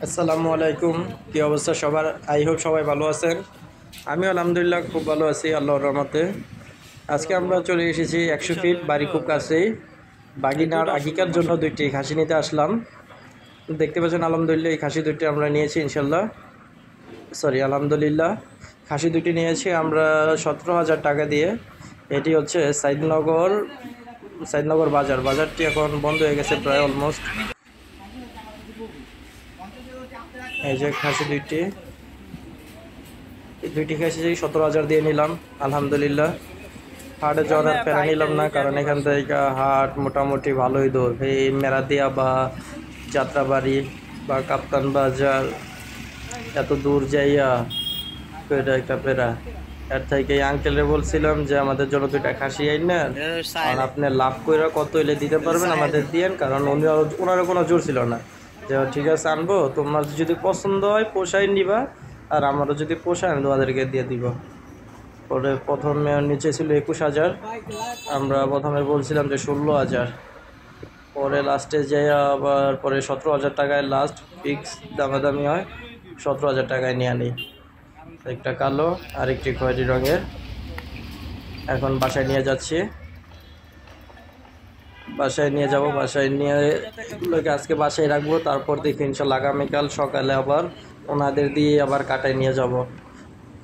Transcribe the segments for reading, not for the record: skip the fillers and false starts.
আসসালামু আলাইকুম। কী অবস্থা সবার? আই হোপ সবাই ভালো আছেন। আমি আলহামদুলিল্লাহ খুব ভালো আছি আল্লাহর রহমতে। আজকে আমরা চলে এসেছি 100 ফিট বাড়ি খুব কাছেই বাগিনার আগিকার জন্য দুইটি খাসি নিতে আসলাম। দেখতে পাচ্ছেন আলহামদুলিল্লাহ এই খাসি দুইটি আমরা নিয়েছি ইনশাল্লাহ, সরি আলহামদুলিল্লাহ খাসি দুটি নিয়েছি আমরা 17,000 টাকা দিয়ে। এটি হচ্ছে সাইদনগর বাজারটি এখন বন্ধ হয়ে গেছে প্রায় অলমোস্ট। এই যে খাসি দুইটি খাসি 17,000 দিয়ে নিলাম আলহামদুলিল্লাহ। হাটে যাওয়ার প্যারা নিলাম না, কারণ এখান থেকে হাট মোটামুটি ভালোই দূর। এই মেরাদিয়া বা যাত্রাবাড়ি বা কাপ্তান বাজার এত দূর যাইয়া এটা একটা প্যারা। এর থেকে এই আঙ্কেলে বলছিলাম যে আমাদের জন্য দুইটা খাসি আইন না, কারণ আপনি লাভ করে কত এলে দিতে পারবেন আমাদের দিয়েন, কারণ ওনারও কোনো জোর ছিল না যে ঠিক আছে আনবো, তোমার যদি পছন্দ হয় পোষাই নিবা, আর আমারও যদি পোষায় আমি তোমাদেরকে দিয়ে দিব। পরে প্রথমে নিচে ছিল 21,000, আমরা প্রথমে বলছিলাম যে 16,000, পরে লাস্টে যাই আবার পরে 17,000 টাকায় লাস্ট ফিক্স দামাদামি হয়, 17,000 টাকায় নিয়ে আনি। একটা কালো আর একটি খয়েরি রঙের। এখন বাসায় নিয়ে যাচ্ছি, বাসায় নিয়ে যাব, বাসায় নিয়ে এগুলোকে আজকে বাসায় রাখবো, তারপর দেখি ইনশাল্লাহ আগামীকাল সকালে আবার ওনাদের দিয়ে আবার কাটায় নিয়ে যাব,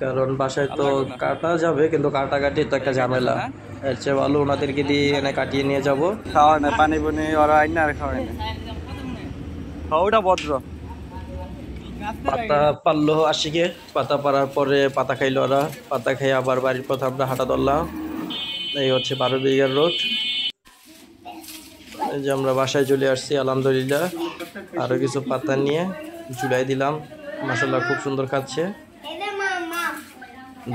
কারণ বাসায় তো কাটা যাবে কিন্তু কাটাকাটি তো একটা ঝামেলা। এর চেয়ে ভালো ওনাদেরকে দিয়ে এনে কাটিয়ে নিয়ে যাব। খাওয়া না পানি বুনি ওরা আইন আর খাওয়াই না, ওটা ভদ্র। পাতা পারলো আশিকে, পাতা পারার পরে পাতা খাইলো ওরা, পাতা খেয়ে আবার বাড়ির পথে আমরা হাঁটা ধরলাম। এই হচ্ছে 12 বিঘার রোড। এই যে আমরা বাসায় চলে আসছি আলহামদুলিল্লাহ, আরও কিছু পাতা নিয়ে ঝুলাই দিলাম। মাশাআল্লাহ খুব সুন্দর খাচ্ছে।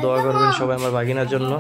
দোয়া করবেন সবাই আমার বাগিনার জন্য।